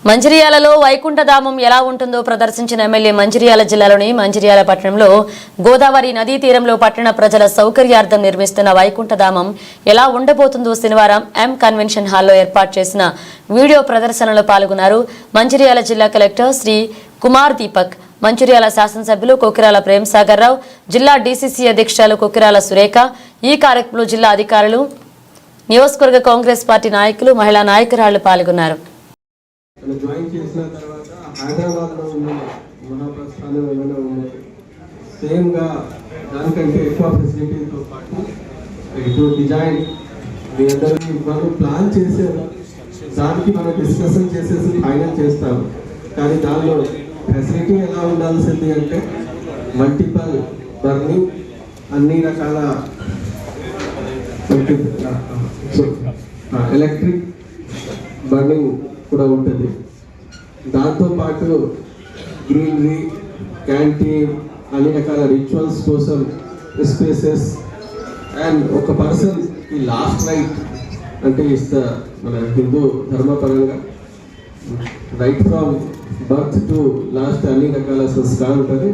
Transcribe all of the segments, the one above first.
మంచిర్యాలలో వైకుంఠధామం ఎలా ఉంటుందో ప్రదర్శించిన ఎమ్మెల్యే మంచిర్యాల జిల్లాలోని మంచిర్యాల పట్టణంలో గోదావరి నదీ తీరంలో పట్టణ ప్రజల సౌకర్యార్థం నిర్మిస్తున్న వైకుంఠధామం ఎలా ఉండబోతుందో శనివారం ఎం కన్వెన్షన్ హాల్లో ఏర్పాటు చేసిన వీడియో ప్రదర్శనలో పాల్గొన్నారు మంచిర్యాల జిల్లా కలెక్టర్ శ్రీ కుమార్ దీపక్, మంచిర్యాల శాసనసభ్యులు కొకిరాల ప్రేమసాగర్ రావు, జిల్లా డీసీసీ అధ్యక్షులు కొకిరాల సురేఖ, ఈ కార్యక్రమంలో జిల్లా అధికారులు, నియోజకవర్గ కాంగ్రెస్ పార్టీ నాయకులు, మహిళా నాయకురాళ్లు పాల్గొన్నారు. జాయిన్ చేసిన తర్వాత హైదరాబాద్లో ఉన్న మహాప్రస్థానం ఏమైనా ఉన్నాయి సేమ్గా దానికంటే ఎక్కువ ఫెసిలిటీతో పాటు ఇటు డిజైన్ మీ అందరికీ మనం ప్లాన్ చేసే దానికి మనం డిస్కషన్ చేసేసి ఫైనల్ చేస్తాం. కానీ దానిలో ఫెసిలిటీ ఎలా ఉండాల్సింది అంటే మల్టిపల్ బర్నింగ్, అన్ని రకాల ఎలక్ట్రిక్ బర్నింగ్ కూడా ఉంటుంది. దాంతోపాటు గ్రీనరీ, క్యాంటీన్, అన్ని రకాల రిచువల్స్ కోసం స్పేసెస్ అండ్ ఒక పర్సన్ ఈ లాస్ట్ రైట్ అంటే మన హిందూ ధర్మపరంగా rite from birth to last అన్ని రకాల సంస్కారం ఉంటుంది.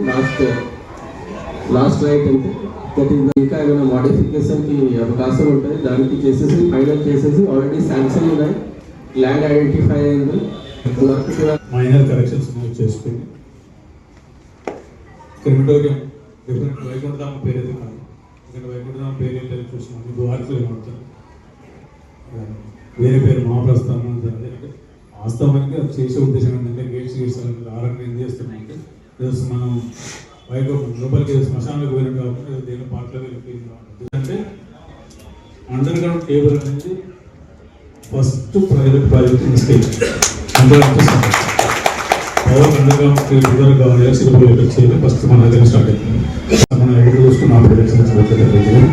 లాస్ట్ రైట్ అంటే దట్ ఈస్ ఇంకా ఏమైనా మోడిఫికేషన్కి అవకాశం ఉంటుంది. దానికి చేసేసి ఫైనల్ చేసేసి ఆల్రెడీ శాంక్షన్ ఉన్నాయి, ల్యాండ్ ఐడెంటిఫై అయింది, మైనర్ కరెక్షన్స్ చేసుకుని క్రిమిటోరియం డిఫరెంట్ వైకుంఠధామ పేరు అయితే కాదు, ఎందుకంటే వైకుంఠధామ పేరు ఏంటని చూసినాం, మీకు వార్తలు ఏమవుతారు వేరే పేరు మహాప్రస్థానం అంటే వాస్తవానికి అది చేసే ఉద్దేశం ఏంటంటే గేట్స్ ఆరోగ్యం ఏం చేస్తున్నామంటే మనం లోపలికి శ్మశానంలోకి వెళ్ళడం కాకుండా దేని పాటలో వెళ్ళి అంటే అండర్ గ్రౌండ్ కేబుల్ అనేది first private project mistake. Power under ground cable కావాలి, ఎలక్ట్రిసిటీ చేయాలి, ఫస్ట్ మన దగ్గర స్టార్ట్ అవుతుంది. మనం ఎక్కడ చూసుకున్న ఆ ప్రొడక్షన్